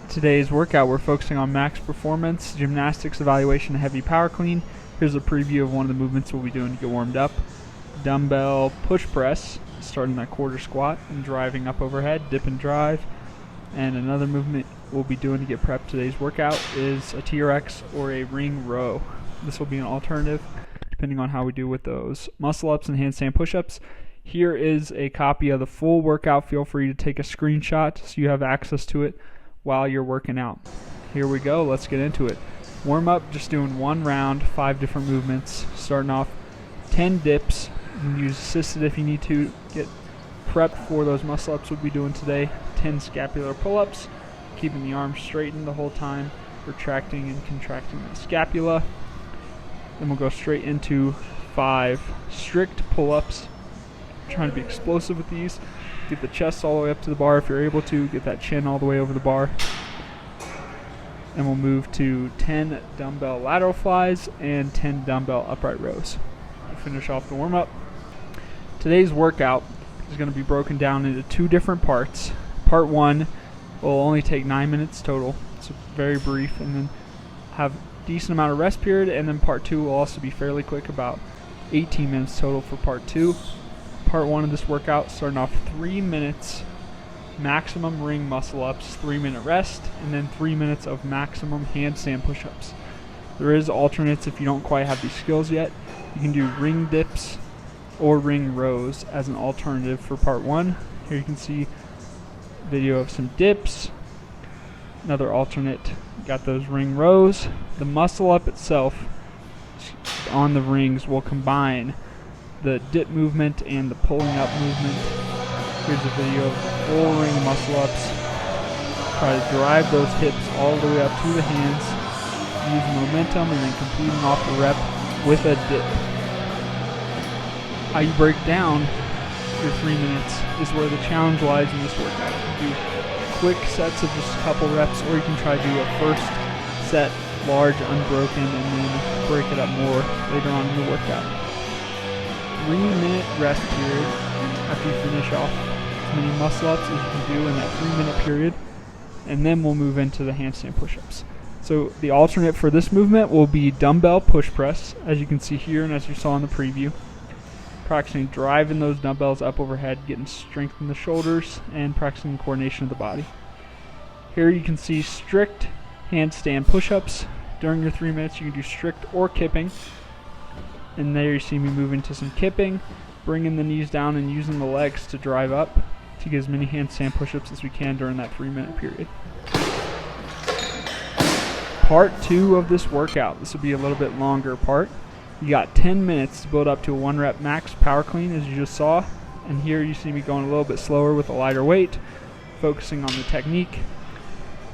Today's workout, we're focusing on max performance, gymnastics evaluation, and heavy power clean. Here's a preview of one of the movements we'll be doing to get warmed up. Dumbbell push press, starting that quarter squat and driving up overhead, dip and drive. And another movement we'll be doing to get prepped today's workout is a TRX or a ring row. This will be an alternative depending on how we do with those muscle ups and handstand push-ups. Here is a copy of the full workout. Feel free to take a screenshot so you have access to it while you're working out. Here we go, let's get into it. Warm up, just doing one round, 5 different movements. Starting off 10 dips. You can use assisted if you need to get prepped for those muscle ups we'll be doing today. 10 scapular pull-ups, keeping the arms straightened the whole time, retracting and contracting the scapula. Then we'll go straight into 5 strict pull-ups. Trying to be explosive with these. Get the chest all the way up to the bar if you're able to. Get that chin all the way over the bar. And we'll move to 10 dumbbell lateral flies and 10 dumbbell upright rows. We'll finish off the warm-up. Today's workout is going to be broken down into 2 different parts. Part 1 will only take 9 minutes total. It's very brief, and then have a decent amount of rest period. And then part 2 will also be fairly quick, about 18 minutes total for part 2. Part 1 of this workout, starting off 3 minutes maximum ring muscle ups, 3-minute rest, and then 3 minutes of maximum handstand push-ups. There is alternates if you don't quite have these skills yet. You can do ring dips or ring rows as an alternative for part 1. Here you can see a video of some dips. Another alternate, got those ring rows. The muscle up itself on the rings will combine the dip movement and the pulling up movement. Here's a video of the full ring muscle ups. Try to drive those hips all the way up to the hands. Use momentum and then completing off the rep with a dip. How you break down your 3 minutes is where the challenge lies in this workout. You do quick sets of just a couple reps, or you can try to do a first set large, unbroken, and then break it up more later on in the workout. 3-minute rest period after you finish off as many muscle ups as you can do in that 3-minute period, and then we'll move into the handstand push-ups. So the alternate for this movement will be dumbbell push press, as you can see here and as you saw in the preview. Practicing driving those dumbbells up overhead, getting strength in the shoulders, and practicing coordination of the body. Here you can see strict handstand push-ups. During your 3 minutes you can do strict or kipping. And there you see me moving to some kipping, bringing the knees down and using the legs to drive up to get as many handstand push-ups as we can during that 3-minute period. Part 2 of this workout. This will be a little bit longer part. You got 10 minutes to build up to a 1-rep max power clean, as you just saw. And here you see me going a little bit slower with a lighter weight, focusing on the technique.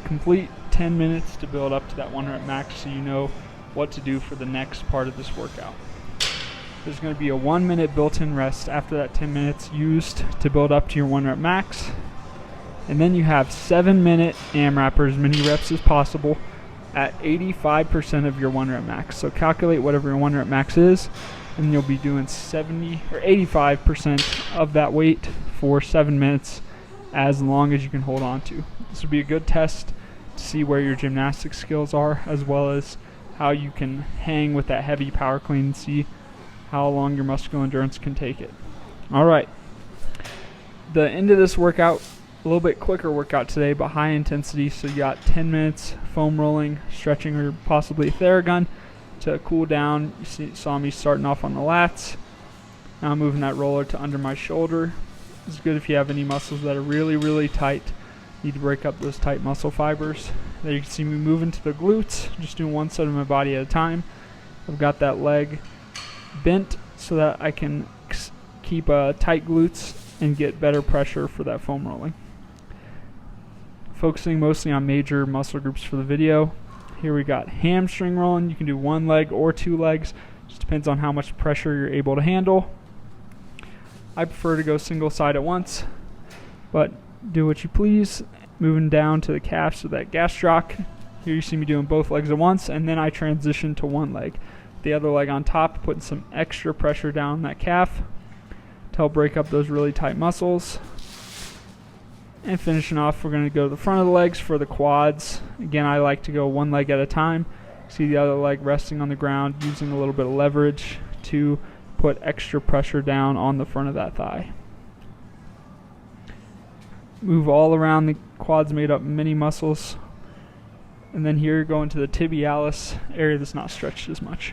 Complete 10 minutes to build up to that 1-rep max so you know what to do for the next part of this workout. There's going to be a 1-minute built-in rest after that 10 minutes used to build up to your 1-rep max. And then you have 7-minute AMRAP, or as many reps as possible, at 85% of your 1-rep max. So calculate whatever your 1-rep max is, and you'll be doing 70 or 85% of that weight for 7 minutes, as long as you can hold on to. This will be a good test to see where your gymnastics skills are, as well as how you can hang with that heavy power clean and see how long your muscular endurance can take it. Alright, the end of this workout, a little bit quicker workout today, but high intensity. So you got 10 minutes foam rolling, stretching, or possibly a Theragun to cool down. You saw me starting off on the lats. Now I'm moving that roller to under my shoulder. It's good if you have any muscles that are really, really tight. Need to break up those tight muscle fibers. There you can see me moving to the glutes, just doing one side of my body at a time. I've got that leg bent so that I can keep tight glutes and get better pressure for that foam rolling. Focusing mostly on major muscle groups for the video. Here we got hamstring rolling. You can do 1 leg or 2 legs. Just depends on how much pressure you're able to handle. I prefer to go single side at once, but do what you please. Moving down to the calves with that gastroc. Here you see me doing both legs at once, and then I transition to 1 leg. The other leg on top, putting some extra pressure down that calf to help break up those really tight muscles. And finishing off, we're going to go to the front of the legs for the quads. Again, I like to go one leg at a time. See the other leg resting on the ground, using a little bit of leverage to put extra pressure down on the front of that thigh. Move all around the quads, made up many muscles. And then here, go into the tibialis area that's not stretched as much.